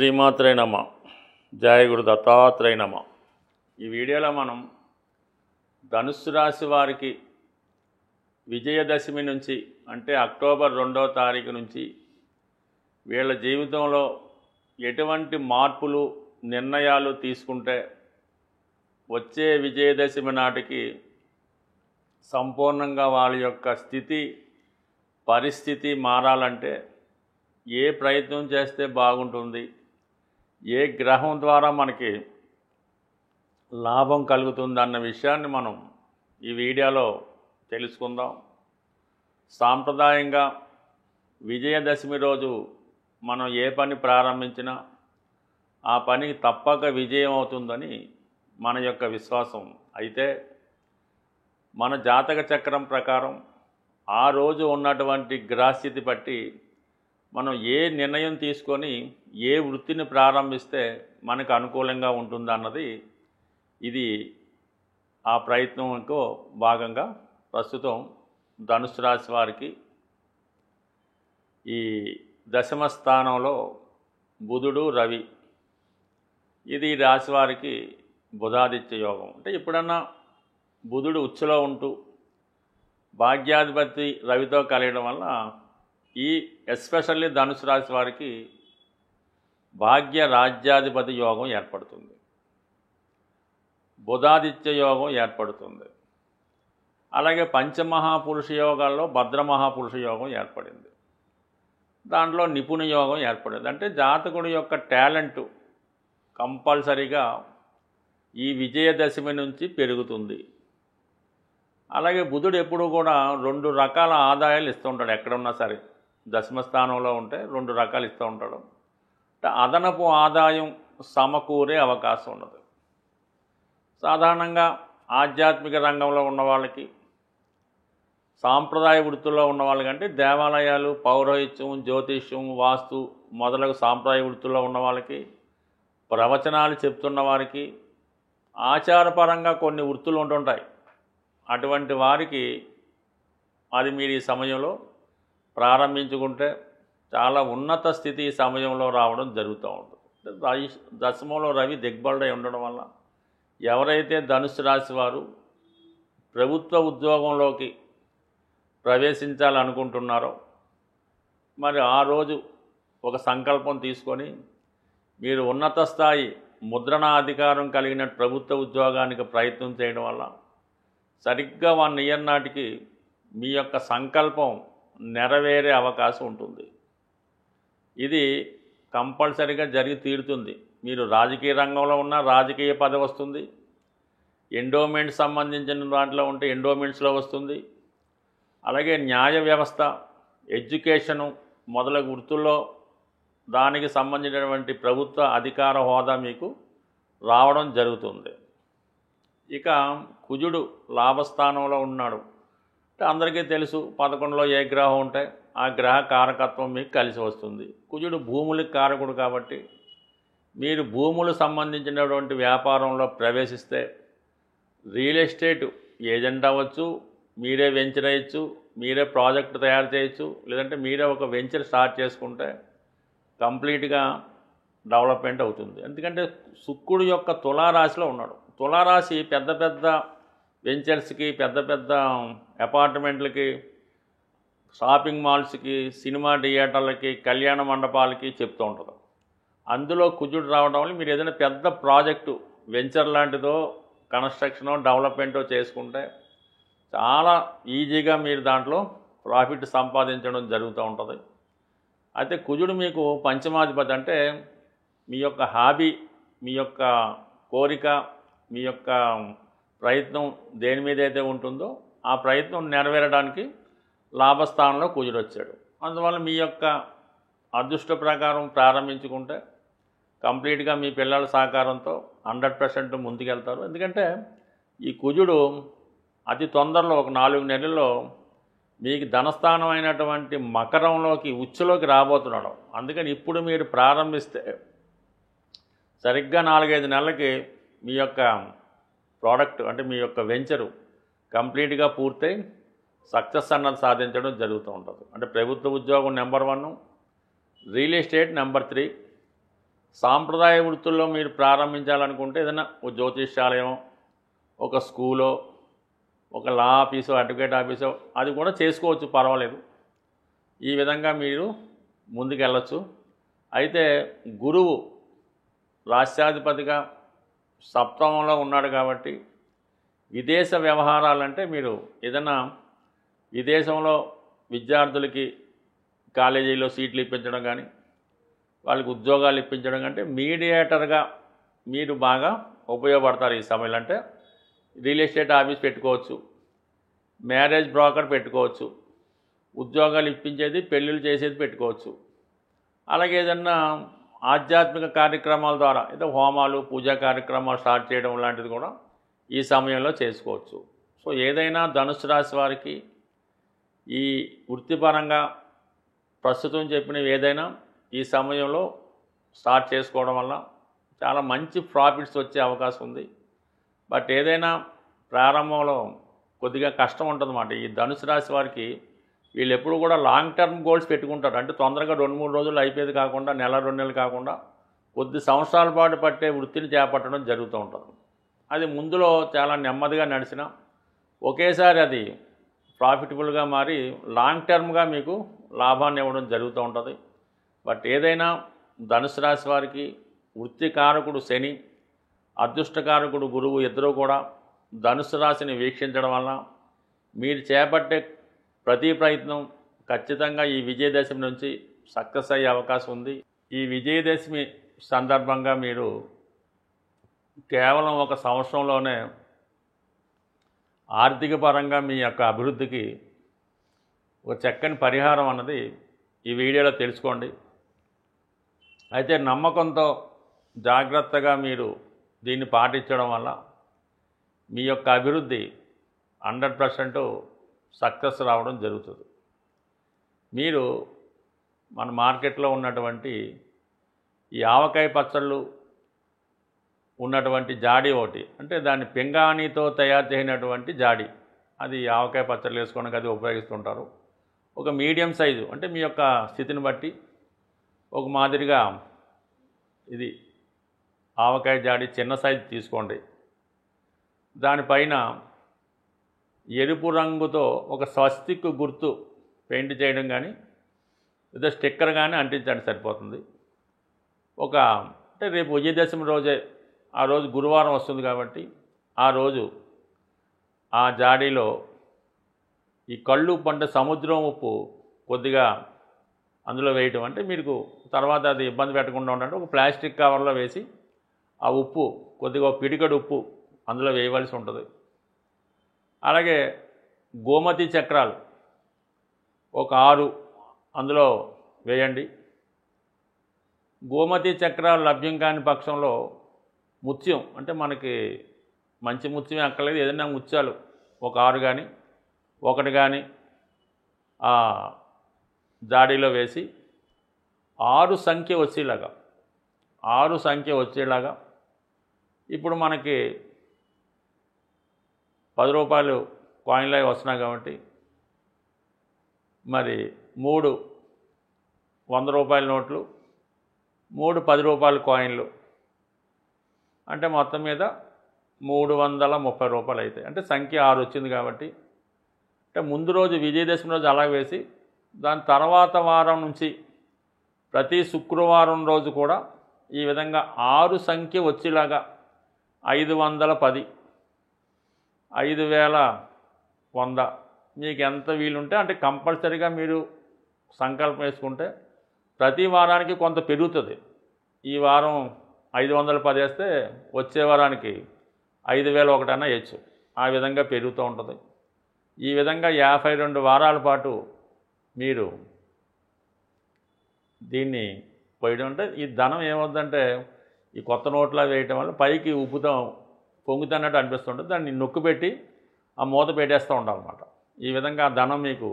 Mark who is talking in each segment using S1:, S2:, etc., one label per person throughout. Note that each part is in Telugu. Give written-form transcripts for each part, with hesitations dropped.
S1: శ్రీమాత్రే నమ. జయ గురు దత్తాత్రేయ నమ. ఈ వీడియోలో మనం ధనుస్సు రాశి వారికి విజయదశమి నుంచి అంటే అక్టోబర్ 2వ తారీఖు నుంచి వీళ్ళ జీవితంలో ఎటువంటి మార్పులు నిర్ణయాలు తీసుకుంటే వచ్చే విజయదశమి నాటికి సంపూర్ణంగా వాళ్ళ యొక్క పరిస్థితి మారాలంటే ఏ ప్రయత్నం చేస్తే బాగుంటుంది, ఏ గ్రహం ద్వారా మనకి లాభం కలుగుతుంది అన్న విషయాన్ని మనం ఈ వీడియోలో తెలుసుకుందాం. సాంప్రదాయంగా విజయదశమి రోజు మనం ఏ పని ప్రారంభించినా ఆ పని తప్పక విజయం అవుతుందని మన యొక్క విశ్వాసం. అయితే మన జాతక చక్రం ప్రకారం ఆ రోజు ఉన్నటువంటి గ్రహస్థితి బట్టి మనం ఏ నిర్ణయం తీసుకొని ఏ వృత్తిని ప్రారంభిస్తే మనకు అనుకూలంగా ఉంటుందన్నది ఇది ఆ ప్రయత్నంలో భాగంగా ప్రస్తుతం ధనుసు రాశి వారికి ఈ దశమ స్థానంలో బుధుడు రవి, ఇది రాశి వారికి బుధాదిత్య యోగం. అంటే ఎప్పుడన్నా బుధుడు ఉచ్చులో ఉంటూ భాగ్యాధిపతి రవితో కలియడం వల్ల ఈ ఎస్పెషల్లీ ధనుసు రాశి వారికి భాగ్య రాజ్యాధిపతి యోగం ఏర్పడుతుంది, బుధాదిత్య యోగం ఏర్పడుతుంది. అలాగే పంచమహాపురుష యోగాల్లో భద్రమహాపురుష యోగం ఏర్పడింది, దాంట్లో నిపుణ యోగం ఏర్పడింది. అంటే జాతకుడి యొక్క టాలెంటు కంపల్సరీగా ఈ విజయదశమి నుంచి పెరుగుతుంది. అలాగే బుధుడు ఎప్పుడు కూడా 2 రకాల ఆదాయాలు ఇస్తూ ఉంటాడు. ఎక్కడున్నా సరే దశమ స్థానంలో ఉంటే 2 రకాలు ఇస్తూ ఉంటాడు. అంటే అదనపు ఆదాయం సమకూరే అవకాశం ఉండదు. సాధారణంగా ఆధ్యాత్మిక రంగంలో ఉన్న వాళ్ళకి, సాంప్రదాయ వృత్తుల్లో ఉన్న వాళ్ళకంటే దేవాలయాలు, పౌరోహిత్యం, జ్యోతిష్యం, వాస్తు మొదలగు సాంప్రదాయ వృత్తుల్లో ఉన్న వాళ్ళకి, ప్రవచనాలు చెప్తున్న వారికి, ఆచారపరంగా కొన్ని వృత్తులు ఉంటుంటాయి. అటువంటి వారికి అది మీరు ఈ సమయంలో ప్రారంభించుకుంటే చాలా ఉన్నత స్థితి ఈ సమయంలో రావడం జరుగుతూ ఉంటుంది. దశమంలో రవి దిగ్బలుడై ఉండడం వల్ల ఎవరైతే ధనుసు రాశి వారు ప్రభుత్వ ఉద్యోగంలోకి ప్రవేశించాలనుకుంటున్నారో మరి ఆ రోజు ఒక సంకల్పం తీసుకొని మీరు ఉన్నత స్థాయి ముద్రణ అధికారం కలిగిన ప్రభుత్వ ఉద్యోగానికి ప్రయత్నం చేయడం వల్ల సరిగ్గా 1 ఇయర్ నాటికి మీ యొక్క సంకల్పం నెరవేరే అవకాశం ఉంటుంది. ఇది కంపల్సరీగా జరిగి తీరుతుంది. మీరు రాజకీయ రంగంలో ఉన్న రాజకీయ పదవి వస్తుంది, ఎండోమెంట్స్ సంబంధించిన దాంట్లో ఉంటే ఎండోమెంట్స్లో వస్తుంది. అలాగే న్యాయ వ్యవస్థ, ఎడ్యుకేషను మొదలగు వృత్తుల్లో దానికి సంబంధించినటువంటి ప్రభుత్వ అధికార హోదా మీకు రావడం జరుగుతుంది. ఇక కుజుడు లాభస్థానంలో ఉన్నాడు. అంటే అందరికీ తెలుసు 11లో ఏ గ్రహం ఉంటే ఆ గ్రహ కారకత్వం మీకు కలిసి వస్తుంది. కుజుడు భూములకు కారకుడు కాబట్టి మీరు భూములు సంబంధించినటువంటి వ్యాపారంలో ప్రవేశిస్తే రియల్ ఎస్టేట్ ఏజెంట్ అవ్వచ్చు, మీరే వెంచర్ అయ్యచ్చు, మీరే ప్రాజెక్ట్ తయారు చేయొచ్చు, లేదంటే మీరే ఒక వెంచర్ స్టార్ట్ చేసుకుంటే కంప్లీట్గా డెవలప్మెంట్ అవుతుంది. ఎందుకంటే శుక్రుడు యొక్క తులారాశిలో ఉన్నాడు. తులారాశి పెద్ద పెద్ద వెంచర్స్కి, పెద్ద పెద్ద అపార్ట్మెంట్లకి, షాపింగ్ మాల్స్కి, సినిమా థియేటర్లకి, కళ్యాణ మండపాలకి చెప్తూ ఉంటుంది. అందులో కుజుడు రావడం వల్ల మీరు ఏదైనా పెద్ద ప్రాజెక్టు వెంచర్ లాంటిదో కన్స్ట్రక్షనో డెవలప్మెంటో చేసుకుంటే చాలా ఈజీగా మీరు దాంట్లో ప్రాఫిట్ సంపాదించడం జరుగుతూ ఉంటుంది. అయితే కుజుడు మీకు పంచమాధిపతి, అంటే మీ యొక్క హాబీ, మీ యొక్క కోరిక, మీ యొక్క ప్రయత్నం దేని మీద అయితే ఉంటుందో ఆ ప్రయత్నం నెరవేరడానికి లాభస్థానంలో కుజుడు వచ్చాడు. అందువల్ల మీ యొక్క అదృష్ట ప్రకారం ప్రారంభించుకుంటే కంప్లీట్గా మీ పిల్లల సహకారంతో 100% ముందుకెళ్తారు. ఎందుకంటే ఈ కుజుడు అతి తొందరలో ఒక 4 నెలల్లో మీకు ధనస్థానం అయినటువంటి మకరంలోకి ఉచ్చులోకి రాబోతున్నాడు. అందుకని ఇప్పుడు మీరు ప్రారంభిస్తే సరిగ్గా 4-5 నెలలకి మీ యొక్క ప్రోడక్ట్ అంటే మీ యొక్క వెంచరు కంప్లీట్గా పూర్తయి సక్సెస్ అన్నది సాధించడం జరుగుతూ ఉంటుంది. అంటే ప్రభుత్వ ఉద్యోగం నెంబర్ 1, రియల్ ఎస్టేట్ నెంబర్ 3, సాంప్రదాయ వృత్తుల్లో మీరు ప్రారంభించాలనుకుంటే ఏదైనా ఒక జ్యోతిష్యాలయం, ఒక స్కూలో, ఒక లా ఆఫీసో, అడ్వకేట్ ఆఫీసో అది కూడా చేసుకోవచ్చు, పర్వాలేదు. ఈ విధంగా మీరు ముందుకెళ్ళచ్చు. అయితే గురువు రాష్ట్రాధిపతిగా సప్తమంలో ఉన్నాడు కాబట్టి విదేశ వ్యవహారాలంటే మీరు ఏదైనా విదేశంలో విద్యార్థులకి కాలేజీలో సీట్లు ఇప్పించడం కానీ, వాళ్ళకి ఉద్యోగాలు ఇప్పించడం కంటే మీడియేటర్గా మీరు బాగా ఉపయోగపడతారు ఈ సమయంలో. అంటే రియల్ ఎస్టేట్ ఆఫీస్ పెట్టుకోవచ్చు, మ్యారేజ్ బ్రోకర్ పెట్టుకోవచ్చు, ఉద్యోగాలు ఇప్పించేది పెళ్ళిళ్ళు చేసేది పెట్టుకోవచ్చు. అలాగే ఏదన్నా ఆధ్యాత్మిక కార్యక్రమాల ద్వారా ఏదో హోమాలు, పూజా కార్యక్రమాలు స్టార్ట్ చేయడం లాంటిది కూడా ఈ సమయంలో చేసుకోవచ్చు. సో ఏదైనా ధనుసు రాశి వారికి ఈ వృత్తిపరంగా ప్రస్తుతం చెప్పినవి ఏదైనా ఈ సమయంలో స్టార్ట్ చేసుకోవడం వల్ల చాలా మంచి ప్రాఫిట్స్ వచ్చే అవకాశం ఉంది. బట్ ఏదైనా ప్రారంభంలో కొద్దిగా కష్టం ఉంటుందన్నమాట. ఈ ధనుసు రాశి వారికి వీళ్ళు ఎప్పుడు కూడా లాంగ్ టర్మ్ గోల్స్ పెట్టుకుంటారు. అంటే తొందరగా 2-3 రోజులు అయిపోయేది కాకుండా, నెల 2 నెలలు కాకుండా కొద్ది సంవత్సరాల పాటు పట్టే వృత్తిని చేపట్టడం జరుగుతూ ఉంటుంది. అది ముందులో చాలా నెమ్మదిగా నడిచినా ఒకేసారి అది ప్రాఫిటబుల్గా మారి లాంగ్ టర్మ్గా మీకు లాభాన్ని ఇవ్వడం జరుగుతూ ఉంటుంది. బట్ ఏదైనా ధనుసు రాశి వారికి వృత్తికారకుడు శని, అదృష్టకారకుడు గురువు ఇద్దరూ కూడా ధనుసు రాశిని వీక్షించడం వల్ల మీరు చేపట్టే ప్రతి ప్రయత్నం ఖచ్చితంగా ఈ విజయదశమి నుంచి సక్సెస్ అయ్యే అవకాశం ఉంది. ఈ విజయదశమి సందర్భంగా మీరు కేవలం ఒక సంవత్సరంలోనే ఆర్థిక పరంగా మీ యొక్క అభివృద్ధికి ఒక చక్కని పరిహారం అన్నది ఈ వీడియోలో తెలుసుకోండి. అయితే నమ్మకంతో జాగ్రత్తగా మీరు దీన్ని పాటించడం వల్ల మీ యొక్క అభివృద్ధి 100% సక్సెస్ రావడం జరుగుతుంది. మీరు మన మార్కెట్లో ఉన్నటువంటి ఈ ఆవకాయ పచ్చళ్ళు ఉన్నటువంటి జాడీ ఒకటి, అంటే దాన్ని పింగాణితో తయారు చేసినటువంటి జాడీ, అది ఆవకాయ పచ్చళ్ళు వేసుకోవడానికి అది ఉపయోగిస్తుంటారు. ఒక మీడియం సైజు, అంటే మీ యొక్క స్థితిని బట్టి ఒక మాదిరిగా ఇది ఆవకాయ జాడీ చిన్న సైజు తీసుకోండి. దానిపైన ఎరుపు రంగుతో ఒక స్వస్తిక్ గుర్తు పెయింట్ చేయడం కానీ లేదా స్టిక్కర్ కానీ అంటించండి, సరిపోతుంది. అంటే రేపు విజయదశమి రోజే, ఆ రోజు గురువారం వస్తుంది కాబట్టి ఆ రోజు ఆ జాడీలో ఈ కళ్ళు ఉప్పు, అంటే సముద్రం ఉప్పు కొద్దిగా అందులో వేయటం, అంటే మీకు తర్వాత అది ఇబ్బంది పెట్టకుండా ఉండాలంటే ఒక ప్లాస్టిక్ కవర్లో వేసి ఆ ఉప్పు కొద్దిగా పిడికడు ఉప్పు అందులో వేయవలసి ఉంటుంది. అలాగే గోమతి చక్రాలు ఒక 6 అందులో వేయండి. గోమతి చక్రాలు లభ్యం కాని పక్షంలో ముత్యం, అంటే మనకి మంచి ముత్యమే అక్కర్లేదు, ఏదైనా ముత్యాలు ఒక 6 కానీ 1 కానీ ఆ జాడీలో వేసి 6 సంఖ్య వచ్చేలాగా ఇప్పుడు మనకి 10 రూపాయలు కాయిన్లు అవి వస్తున్నాయి కాబట్టి మరి 3 100 రూపాయల నోట్లు, 3 10 రూపాయల కాయిన్లు, అంటే మొత్తం మీద 330 రూపాయలు అవుతాయి. అంటే సంఖ్య 6 వచ్చింది కాబట్టి, అంటే ముందు రోజు విజయదశమి రోజు అలా వేసి దాని తర్వాత వారం నుంచి ప్రతి శుక్రవారం రోజు కూడా ఈ విధంగా 6 సంఖ్య వచ్చేలాగా 510, 5100 మీకు ఎంత వీలుంటే, అంటే కంపల్సరీగా మీరు సంకల్పం వేసుకుంటే ప్రతి వారానికి కొంత పెరుగుతుంది. ఈ వారం 510 వేస్తే వచ్చే వారానికి 5001 అన్నా వేయచ్చు, ఆ విధంగా పెరుగుతూ ఉంటుంది. ఈ విధంగా 52 వారాల పాటు మీరు దీన్ని పోయడం, అంటే ఈ ధనం ఏమవుతుందంటే ఈ కొత్త నోట్లా వేయటం వల్ల పైకి ఉప్పుతాం పొంగుతున్నట్టు అనిపిస్తుంటుంది. దాన్ని నొక్కు పెట్టి ఆ మూత పెట్టేస్తూ ఉండాలన్నమాట. ఈ విధంగా ధనం మీకు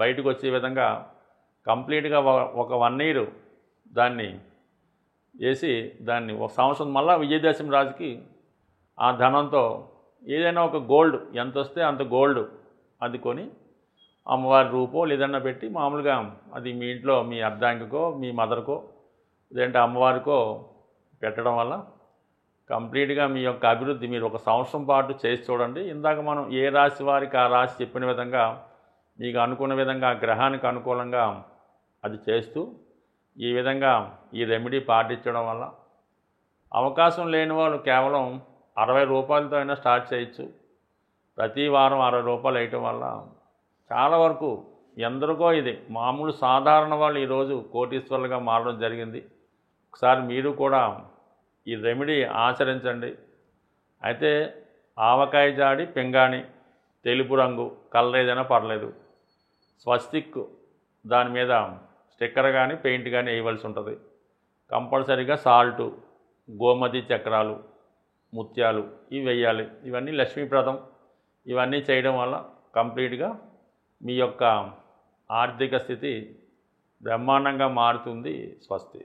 S1: బయటకు వచ్చే విధంగా కంప్లీట్గా ఒక 1 ఇయర్ దాన్ని వేసి దాన్ని ఒక సంవత్సరం మళ్ళీ విజయదశమి రాజుకి ఆ ధనంతో ఏదైనా ఒక గోల్డ్ ఎంత వస్తే అంత గోల్డ్ అది కొని అమ్మవారి రూపో లేదన్నా పెట్టి మామూలుగా అది మీ ఇంట్లో మీ అర్ధాంగికో మీ మదర్కో లేదంటే అమ్మవారికో పెట్టడం వల్ల కంప్లీట్గా మీ యొక్క అభివృద్ధి మీరు ఒక సంవత్సరం పాటు చేసి చూడండి. ఇందాక మనం ఏ రాశి వారికి ఆ రాశి చెప్పిన విధంగా మీకు అనుకున్న విధంగా గ్రహానికి అనుకూలంగా అది చేస్తూ ఈ విధంగా ఈ రెమెడీ పాటించడం వల్ల అవకాశం లేని వాళ్ళు కేవలం 60 రూపాయలతో అయినా స్టార్ట్ చేయొచ్చు. ప్రతి వారం 60 రూపాయలు వేయటం వల్ల చాలా వరకు ఎందరికో ఇది మామూలు సాధారణ వాళ్ళు ఈరోజు కోటీశ్వరులుగా మారడం జరిగింది. ఒకసారి మీరు కూడా ఈ రెమెడీ ఆచరించండి. అయితే ఆవకాయ జాడి పింగాణి తెలుపు రంగు కలర్ ఏదైనా పర్లేదు, స్వస్తిక్ దాని మీద స్టిక్కర్ కానీ పెయింట్ కానీ వేయవలసి ఉంటుంది. కంపల్సరీగా సాల్టు, గోమతి చక్రాలు, ముత్యాలు ఇవి వేయాలి. ఇవన్నీ లక్ష్మీప్రదం. ఇవన్నీ చేయడం వల్ల కంప్లీట్గా మీ యొక్క ఆర్థిక స్థితి బ్రహ్మాండంగా మారుతుంది. స్వస్తి.